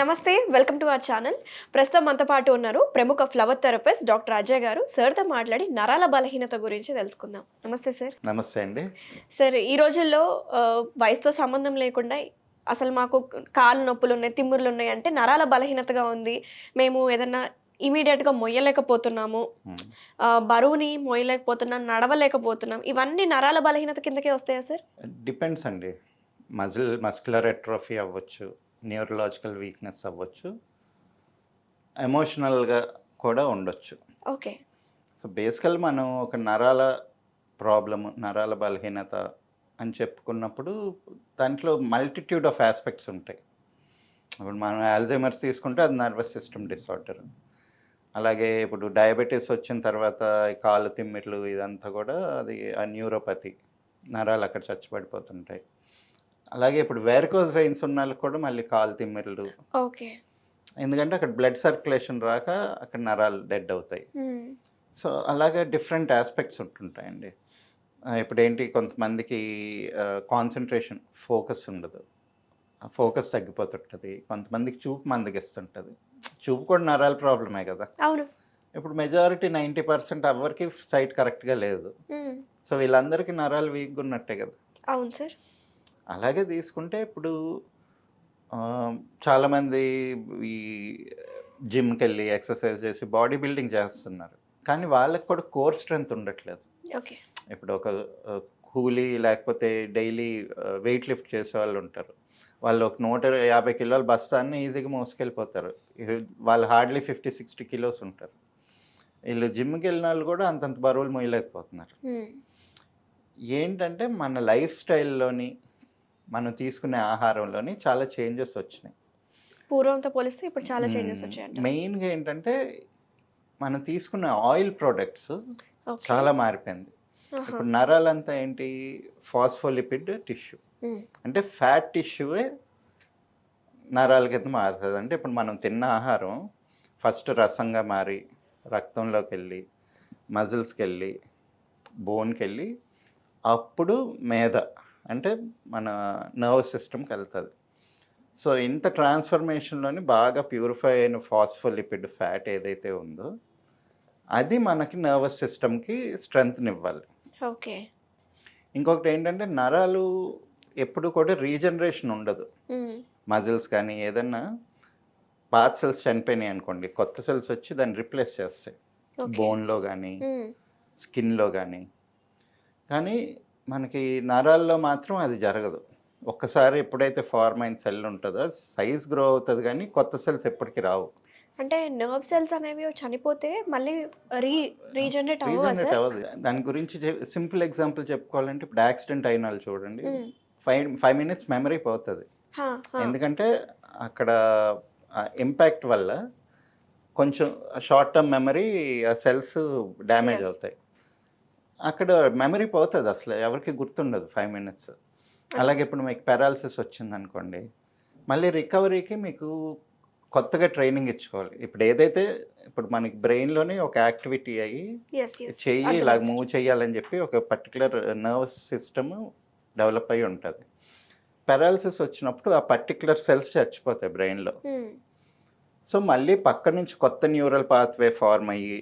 నమస్తే, welcome to our channel. ప్రస్తుతం మనతో పాటు ఉన్నారు ప్రముఖ ఫ్లవర్ థెరపిస్ట్ డాక్టర్ అజయ్ గారు. సార్తో మాట్లాడి నరాల బలహీనత గురించి తెలుసుకుందాం. నమస్తే సార్. నమస్తే అండి. సార్, ఈ రోజుల్లో వయసుతో సంబంధం లేకుండా అసలు మాకు కాళ్ళు నొప్పులు ఉన్నాయి, తిమ్ముర్లు ఉన్నాయి అంటే నరాల బలహీనతగా ఉంది, మేము ఏదన్నా ఇమీడియట్గా మొయ్యలేకపోతున్నాము, బరువుని మోయలేకపోతున్నాం, నడవలేకపోతున్నాం, ఇవన్నీ నరాల బలహీనత కిందకే వస్తాయా సార్? డిపెండ్స్ అండి. మస్కులర్ ఎట్రోఫీ అవ్వచ్చు, న్యూరలాజికల్ వీక్నెస్ అవ్వచ్చు, ఎమోషనల్గా కూడా ఉండొచ్చు. ఓకే. సో బేసికల్ మనం ఒక నరాల ప్రాబ్లము, నరాల బలహీనత అని చెప్పుకున్నప్పుడు దాంట్లో మల్టిట్యూడ్ ఆఫ్ ఆస్పెక్ట్స్ ఉంటాయి. ఇప్పుడు మనం ఆల్జైమర్స్ తీసుకుంటే అది నర్వస్ సిస్టమ్ డిసార్డర్. అలాగే ఇప్పుడు డయాబెటీస్ వచ్చిన తర్వాత ఈ కాళ్ళు తిమ్మిర్లు ఇదంతా కూడా అది ఆ న్యూరోపతి, నరాలు అక్కడ చచ్చిపడిపోతుంటాయి. అలాగే ఇప్పుడు వెరికోస్ వెయిన్స్ ఉన్న వాళ్ళకి కూడా మళ్ళీ కాలు తిమ్మిర్లు. ఓకే. ఎందుకంటే అక్కడ బ్లడ్ సర్క్యులేషన్ రాక అక్కడ నరాలు డెడ్ అవుతాయి. సో అలాగే డిఫరెంట్ ఆస్పెక్ట్స్ ఉంటుంటాయండి. ఇప్పుడు ఏంటి, కొంతమందికి కాన్సన్ట్రేషన్, ఫోకస్ ఉండదు, ఫోకస్ తగ్గిపోతుంటుంది. కొంతమందికి చూపు మందగిస్తుంటుంది. చూపు కూడా నరాల ప్రాబ్లమే కదా. అవును. ఇప్పుడు మెజారిటీ 90% ఎవరికి సైట్ కరెక్ట్గా లేదు. సో వీళ్ళందరికీ నరాలు వీక్గా ఉన్నట్టే కదా. అవును సార్. అలాగే తీసుకుంటే ఇప్పుడు చాలామంది ఈ జిమ్కి వెళ్ళి ఎక్సర్సైజ్ చేసి బాడీ బిల్డింగ్ చేస్తున్నారు, కానీ వాళ్ళకి కూడా కోర్ స్ట్రెంగ్త్ ఉండట్లేదు. ఓకే. ఇప్పుడు ఒక కూలీ లేకపోతే డైలీ వెయిట్ లిఫ్ట్ చేసే వాళ్ళు ఉంటారు. వాళ్ళు ఒక 150 కిలోల బస్తాన్ని ఈజీగా మోసుకెళ్ళిపోతారు. వాళ్ళు హార్డ్లీ 50-60 కిలోస్ ఉంటారు. వీళ్ళు జిమ్కి వెళ్ళిన వాళ్ళు కూడా అంతంత బరువులు మోయలేకపోతున్నారు. ఏంటంటే మన లైఫ్ స్టైల్లోని, మనం తీసుకునే ఆహారంలోని చాలా చేంజెస్ వచ్చినాయి. పూర్వంతో పోలిస్తే ఇప్పుడు చాలా చేంజెస్ వచ్చాయంట. మెయిన్గా ఏంటంటే మనం తీసుకునే ఆయిల్ ప్రోడక్ట్స్ చాలా మారిపోయింది. ఇప్పుడు నరాలంతా ఏంటి, ఫాస్ఫోలిపిడ్ టిష్యూ, అంటే ఫ్యాట్ టిష్యూవే నరాల కింద మారుతుంది. అంటే ఇప్పుడు మనం తిన్న ఆహారం ఫస్ట్ రసంగా మారి రక్తంలోకి వెళ్ళి మజిల్స్కి వెళ్ళి బోన్కి వెళ్ళి అప్పుడు మేధ అంటే మన నర్వస్ సిస్టమ్కి వెళ్తుంది. సో ఇంత ట్రాన్స్ఫర్మేషన్లోని బాగా ప్యూరిఫై అయిన ఫాస్ఫోలిపిడ్ ఫ్యాట్ ఏదైతే ఉందో అది మనకి నర్వస్ సిస్టమ్కి స్ట్రెంగ్త్నివ్వాలి. ఓకే. ఇంకొకటి ఏంటంటే నరాలు ఎప్పుడు కూడా రీజనరేషన్ ఉండదు. మజిల్స్ కానీ ఏదన్నా పాత సెల్స్ చనిపోయినాయి అనుకోండి, కొత్త సెల్స్ వచ్చి దాన్ని రిప్లేస్ చేస్తాయి, బోన్లో కానీ స్కిన్లో కానీ. కానీ మనకి నరాల్లో మాత్రం అది జరగదు. ఒక్కసారి ఎప్పుడైతే ఫార్మ్ అయిన సెల్ ఉంటుందో సైజ్ గ్రో అవుతుంది, కానీ కొత్త సెల్స్ ఎప్పటికీ రావు. అంటే నర్వ్ సెల్స్ అనేవి చనిపోతే మళ్ళీ రీజనరేట్ అవ్వదు. దాని గురించి సింపుల్ ఎగ్జాంపుల్ చెప్పుకోవాలంటే ఇప్పుడు యాక్సిడెంట్ అయిన వాళ్ళు చూడండి, 5 minutes మెమరీ పోతుంది. ఎందుకంటే అక్కడ ఇంపాక్ట్ వల్ల కొంచెం short term memory cells damage అవుతాయి. అక్కడ మెమరీ పోతుంది, అసలు ఎవరికి గుర్తుండదు 5 minutes. అలాగే ఇప్పుడు మీకు పెరాలసిస్ వచ్చింది అనుకోండి, మళ్ళీ రికవరీకి మీకు కొత్తగా ట్రైనింగ్ ఇచ్చుకోవాలి. ఇప్పుడు ఏదైతే ఇప్పుడు మనకి బ్రెయిన్లోనే ఒక యాక్టివిటీ అయ్యి చెయ్యి ఇలా మూవ్ చేయాలని చెప్పి ఒక పర్టికులర్ నర్వస్ సిస్టమ్ డెవలప్ అయ్యి ఉంటుంది. పెరాలసిస్ వచ్చినప్పుడు ఆ పర్టికులర్ సెల్స్ చచ్చిపోతాయి బ్రెయిన్లో. సో మళ్ళీ పక్క నుంచి కొత్త న్యూరల్ పాత్వే ఫార్మ్ అయ్యి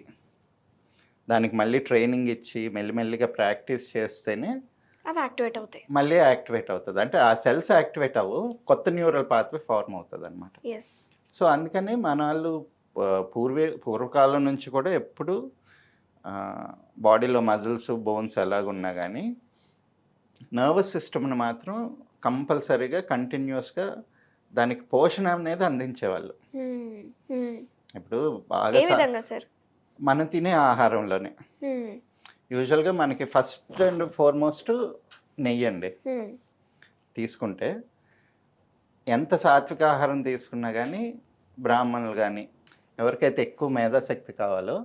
దానికి మళ్ళీ ట్రైనింగ్ ఇచ్చి మెల్లిమెల్లిగా ప్రాక్టీస్ చేస్తేనే అవి యాక్టివేట్ అవుతాయి, మళ్ళీ యాక్టివేట్ అవుతుంది. అంటే ఆ సెల్స్ యాక్టివేట్ అవ్వు, కొత్త న్యూరల్ పాత్వే ఫార్మ్ అవుతుంది అనమాట. సో అందుకని మన వాళ్ళు పూర్వకాలం నుంచి కూడా ఎప్పుడు బాడీలో మజిల్స్ బోన్స్ ఎలాగున్నా కానీ నర్వస్ సిస్టమ్ని మాత్రం కంపల్సరీగా కంటిన్యూస్గా దానికి పోషణ అనేది అందించేవాళ్ళు. ఇప్పుడు బాగా మనం తినే ఆహారంలోనే యూజువల్గా మనకి ఫస్ట్ అండ్ ఫార్మోస్ట్ నెయ్యి అండి. తీసుకుంటే ఎంత సాత్విక ఆహారం తీసుకున్నా కానీ బ్రాహ్మణులు కానీ ఎవరికైతే ఎక్కువ మేధాశక్తి కావాలో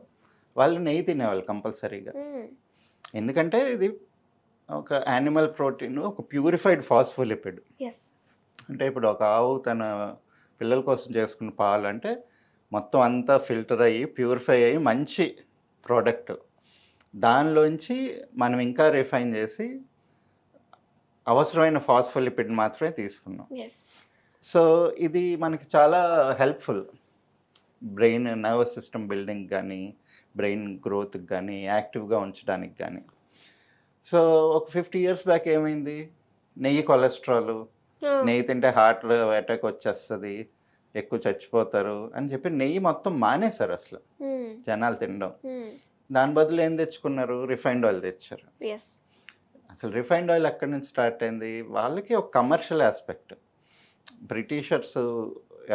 వాళ్ళు నెయ్యి తినేవాళ్ళు కంపల్సరీగా. ఎందుకంటే ఇది ఒక యానిమల్ ప్రోటీన్, ఒక ప్యూరిఫైడ్ ఫాస్ఫోలిపిడ్. అంటే ఇప్పుడు ఒక ఆవు తన పిల్లల కోసం చేసుకున్న పాలు అంటే మొత్తం అంతా ఫిల్టర్ అయ్యి ప్యూరిఫై అయ్యి మంచి ప్రోడక్ట్. దానిలోంచి మనం ఇంకా రిఫైన్ చేసి అవసరమైన ఫాస్ఫోలిపిడ్ మాత్రమే తీసుకున్నాం. సో ఇది మనకి చాలా helpful. Brain nervous system building కానీ, బ్రెయిన్ గ్రోత్కి కానీ, యాక్టివ్గా ఉంచడానికి కానీ. సో ఒక 50 ఇయర్స్ బ్యాక్ ఏమైంది? నెయ్యి కొలెస్ట్రాల్, నెయ్యి తింటే హార్ట్ అటాక్ వచ్చేస్తుంది, ఎక్కువ చచ్చిపోతారు అని చెప్పి నెయ్యి మొత్తం మానేశారు అసలు జనాలు తినడం. దాని బదులు ఏం తెచ్చుకున్నారు? రిఫైన్డ్ ఆయిల్ తెచ్చారు. అసలు రిఫైన్డ్ ఆయిల్ ఎక్కడి నుంచి స్టార్ట్ అయింది? వాళ్ళకి ఒక కమర్షియల్ ఆస్పెక్ట్. బ్రిటిషర్స్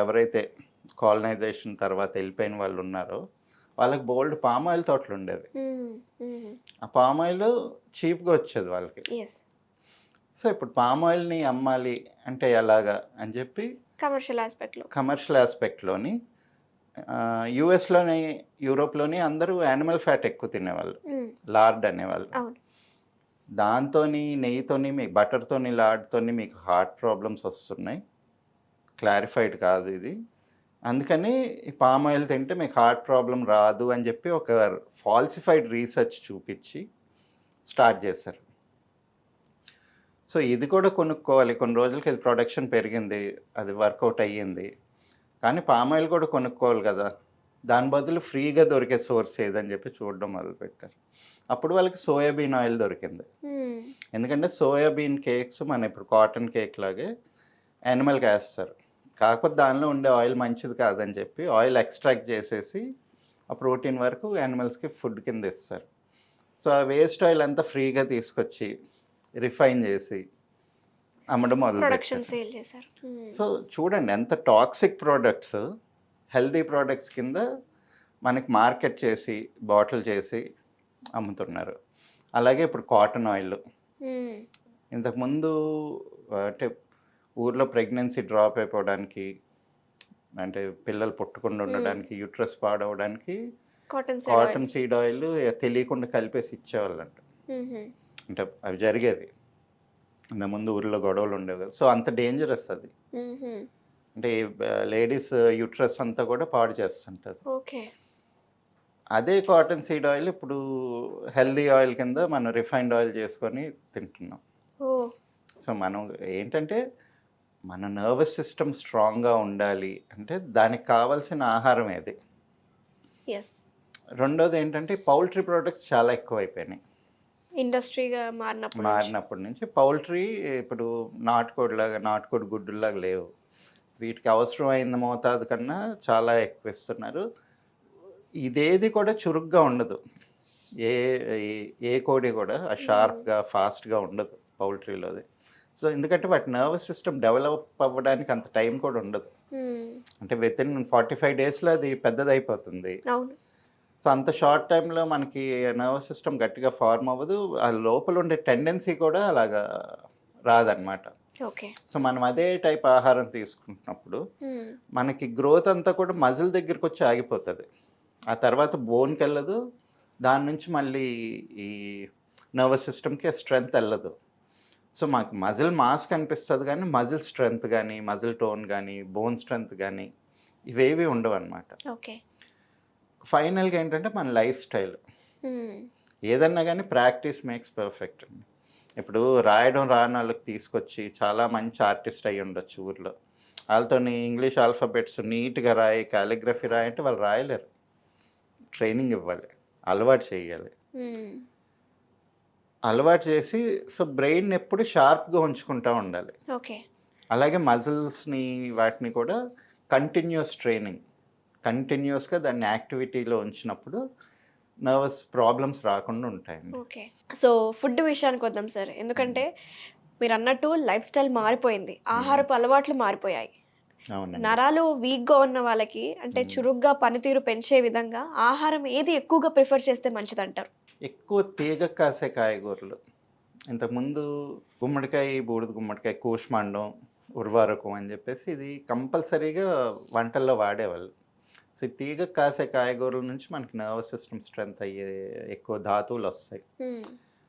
ఎవరైతే కాలనైజేషన్ తర్వాత వెళ్ళిపోయిన వాళ్ళు ఉన్నారో వాళ్ళకి బోల్డ్ పామ్ ఆయిల్ తోటలు ఉండేవి. ఆ పామ్ ఆయిల్ చీప్గా వచ్చేది వాళ్ళకి. సో ఇప్పుడు పామ్ ఆయిల్ని అమ్మాలి అంటే ఎలాగా అని చెప్పి కమర్షియల్ ఆస్పెక్ట్లోని యుఎస్లోని యూరోప్లోని అందరూ యానిమల్ ఫ్యాట్ ఎక్కువ తినేవాళ్ళు, లార్డ్ అనేవాళ్ళు. దాంతో నెయ్యితోని మీకు బటర్తోని లార్డ్తోని మీకు హార్ట్ ప్రాబ్లమ్స్ వస్తున్నాయి, క్లారిఫైడ్ కాదు ఇది, అందుకని ఈ పామ్ ఆయిల్ తింటే మీకు హార్ట్ ప్రాబ్లం రాదు అని చెప్పి ఒక ఫాల్సిఫైడ్ రీసెర్చ్ చూపించి స్టార్ట్ చేశారు. సో ఇది కూడా కొనుక్కోవాలి. కొన్ని రోజులకి ఇది ప్రొడక్షన్ పెరిగింది, అది వర్కౌట్ అయ్యింది. కానీ పామ్ ఆయిల్ కూడా కొనుక్కోవాలి కదా, దాని బదులు ఫ్రీగా దొరికే సోర్స్ ఏదని చెప్పి చూడడం మొదలుపెట్టారు. అప్పుడు వాళ్ళకి సోయాబీన్ ఆయిల్ దొరికింది. ఎందుకంటే సోయాబీన్ కేక్స్ మన ఇప్పుడు కాటన్ కేక్ లాగే యానిమల్కి వేస్తారు, కాకపోతే దానిలో ఉండే ఆయిల్ మంచిది కాదని చెప్పి ఆయిల్ ఎక్స్ట్రాక్ట్ చేసేసి ఆ ప్రోటీన్ వరకు యానిమల్స్కి ఫుడ్ కింద ఇస్తారు. సో ఆ వేస్ట్ ఆయిల్ అంతా ఫ్రీగా తీసుకొచ్చి రిఫైన్ చేసి అమ్మడం మొదలుపెట్టారు. సో చూడండి ఎంత టాక్సిక్ ప్రోడక్ట్స్ హెల్తీ ప్రోడక్ట్స్ కింద మనకి మార్కెట్ చేసి బాటిల్ చేసి అమ్ముతున్నారు. అలాగే ఇప్పుడు కాటన్ ఆయిల్, ఇంతకుముందు అంటే ఊర్లో ప్రెగ్నెన్సీ డ్రాప్ అయిపోవడానికి, అంటే పిల్లలు పుట్టకుండా ఉండడానికి, యూట్రస్ పాడవడానికి కాటన్ సీడ్ ఆయిల్ తెలియకుండా కలిపేసి ఇచ్చేవాళ్ళంట. అంటే అవి జరిగేవి ఇంతకుముందు ఊర్లో గొడవలు ఉండేవి కదా. సో అంత డేంజరస్ అది. అంటే లేడీస్ యూట్రస్ అంతా కూడా పాడు చేస్తుంటుంది. అదే కాటన్ సీడ్ ఆయిల్ ఇప్పుడు హెల్దీ ఆయిల్ కింద మనం రిఫైన్డ్ ఆయిల్ చేసుకొని తింటున్నాం. సో మనం ఏంటంటే మన నర్వస్ సిస్టమ్ స్ట్రాంగ్గా ఉండాలి అంటే దానికి కావాల్సిన ఆహారం ఏది. రెండోది ఏంటంటే పౌల్ట్రీ ప్రోడక్ట్స్ చాలా ఎక్కువైపోయినాయి ఇండస్ట్రీగా మారినప్పటి నుంచి. పౌల్ట్రీ ఇప్పుడు నాటుకోడి గుడ్డులాగా లేవు, వీటికి అవసరమైన మోతాదు కన్నా చాలా ఎక్కువ ఇస్తున్నారు. ఇదేది కూడా చురుగ్గా ఉండదు, ఏ కోడి కూడా షార్ప్గా ఫాస్ట్గా ఉండదు పౌల్ట్రీలోది. సో ఎందుకంటే వాటి నర్వస్ సిస్టమ్ డెవలప్ అవ్వడానికి అంత టైం కూడా ఉండదు. అంటే విత్ ఇన్ 45 డేస్లో అది పెద్దది అయిపోతుంది. సో అంత షార్ట్ టైంలో మనకి నర్వస్ సిస్టమ్ గట్టిగా ఫార్మ్ అవ్వదు, ఆ లోపల ఉండే టెండెన్సీ కూడా అలాగా రాదనమాట. సో మనం అదే టైప్ ఆహారం తీసుకుంటున్నప్పుడు మనకి గ్రోత్ అంతా కూడా మజిల్ దగ్గరికి వచ్చి ఆగిపోతుంది, ఆ తర్వాత బోన్కి వెళ్ళదు, దాని నుంచి మళ్ళీ ఈ నర్వస్ సిస్టమ్కి స్ట్రెంగ్త్ వెళ్ళదు. సో మాకు మజిల్ మాస్ కనిపిస్తుంది కానీ మజిల్ స్ట్రెంగ్త్ కానీ, మజిల్ టోన్ కానీ, బోన్ స్ట్రెంగ్త్ కానీ ఇవేవి ఉండవు అనమాట. ఫైనల్గా ఏంటంటే మన లైఫ్ స్టైల్, ఏదన్నా కానీ ప్రాక్టీస్ మేక్స్ పర్ఫెక్ట్. ఇప్పుడు రాయడం రాని వాళ్ళకి తీసుకొచ్చి చాలా మంచి ఆర్టిస్ట్ అయ్యి ఉండొచ్చు ఊర్లో, వాళ్ళతో ఇంగ్లీష్ ఆల్ఫాబెట్స్ నీట్గా రాయి, కాలిగ్రఫీ రాయి అంటే వాళ్ళు రాయలేరు. ట్రైనింగ్ ఇవ్వాలి, అలవాటు చేయాలి, అలవాటు చేసి సో బ్రెయిన్ ఎప్పుడు షార్ప్గా ఉంచుకుంటూ ఉండాలి. అలాగే మజిల్స్ని వాటిని కూడా కంటిన్యూస్ ట్రైనింగ్, కంటిన్యూస్గా దాన్ని యాక్టివిటీలో ఉంచినప్పుడు నర్వస్ ప్రాబ్లమ్స్ రాకుండా ఉంటాయండి. సో ఫుడ్ విషయానికి వద్దాం సార్, ఎందుకంటే మీరు అన్నట్టు లైఫ్ స్టైల్ మారిపోయింది, ఆహారపు అలవాట్లు మారిపోయాయి. నరాలు వీక్గా ఉన్న వాళ్ళకి అంటే చురుగ్గా పనితీరు పెంచే విధంగా ఆహారం ఏది ఎక్కువగా ప్రిఫర్ చేస్తే మంచిది అంటారు? ఎక్కువ తీగ కాసే కాయగూరలు. ఇంతకుముందు గుమ్మడికాయ, బూడిద గుమ్మడికాయ, కూష్మాండం, ఉర్వారకం అని చెప్పేసి ఇది కంపల్సరీగా వంటల్లో వాడేవాళ్ళు. సో తీగ కాసే కాయగూరల నుంచి మనకి నర్వస్ సిస్టమ్ స్ట్రెంగ్త్ అయ్యే ఎక్కువ ధాతువులు వస్తాయి.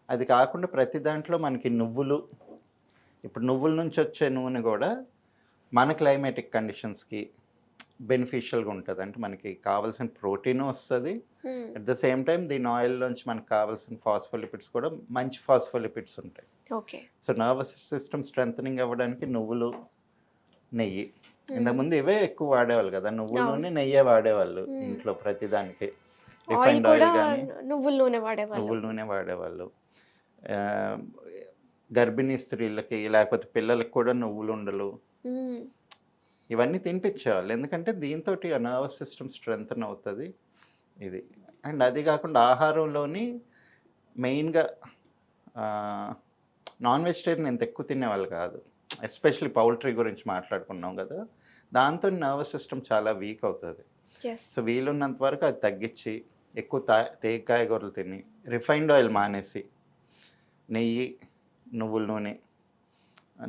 అది కాకుండా ప్రతి దాంట్లో మనకి నువ్వులు, ఇప్పుడు నువ్వుల నుంచి వచ్చే నూనె కూడా మన క్లైమేటిక్ కండిషన్స్కి బెనిఫిషియల్గా ఉంటుంది. అంటే మనకి కావాల్సిన ప్రోటీన్ వస్తుంది, అట్ ద సేమ్ టైం దీని ఆయిల్లోంచి మనకు కావాల్సిన ఫాస్ఫోలిపిడ్స్ కూడా మంచి ఫాస్ఫోలిపిడ్స్ ఉంటాయి. సో నర్వస్ సిస్టమ్ స్ట్రెంథనింగ్ అవ్వడానికి నువ్వులు, నెయ్యి. ఇంతకుముందు ఇవే ఎక్కువ వాడేవాళ్ళు కదా, నువ్వుల నూనె నెయ్యే వాడేవాళ్ళు ఇంట్లో ప్రతిదానికి. ఆయిల్ రిఫైన్డ్ కూడా ఆయిల్ కానీ నువ్వుల నూనె వాడేవాళ్ళు. నువ్వుల నూనె వాడేవాళ్ళు. ఆ, గర్భిణీ స్త్రీలకి లేకపోతే పిల్లలకి కూడా నువ్వులు ఉండలు మ్మ్. ఇవన్నీ తినిపించేవాళ్ళు. ఎందుకంటే దీంతో నర్వస్ సిస్టమ్ స్ట్రెంగ్తన్ అవుతుంది ఇది. అండ్ అది కాకుండా ఆహారంలోని మెయిన్గా నాన్ వెజిటేరియన్ ఎంత ఎక్కువ తినేవాళ్ళు కాదు. ఎస్పెషల్లీ పౌల్ట్రీ గురించి మాట్లాడుకున్నాం కదా, దాంతో నర్వస్ సిస్టమ్ చాలా వీక్ అవుతుంది. Yes. సో వీలున్నంత వరకు అది తగ్గించి ఎక్కువ తేగ కాయగూరలు తిని, రిఫైన్డ్ ఆయిల్ మానేసి నెయ్యి, నువ్వుల నూనె,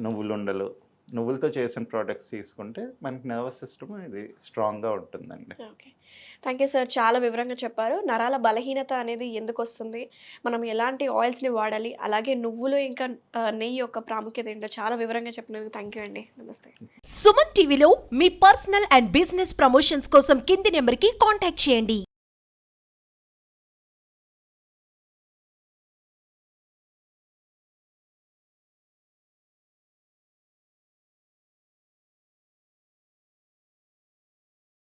నువ్వులు ఉండలు, నువ్వులతో చేసిన ప్రోడక్ట్స్ తీసుకుంటే మనకి నర్వస్ సిస్టమ్ ఇది స్ట్రాంగ్గా ఉంటుందండి. ఓకే, థ్యాంక్ యూ సార్, చాలా వివరంగా చెప్పారు. నరాల బలహీనత అనేది ఎందుకు వస్తుంది, మనం ఎలాంటి ఆయిల్స్ని వాడాలి, అలాగే నువ్వులు ఇంకా నెయ్యి యొక్క ప్రాముఖ్యత ఏంటో చాలా వివరంగా చెప్పినందుకు థ్యాంక్ యూ అండి. నమస్తే. సుమన్ టీవీలో మీ పర్సనల్ అండ్ బిజినెస్ ప్రమోషన్స్ కోసం కింది నెంబర్కి కాంటాక్ట్ చేయండి.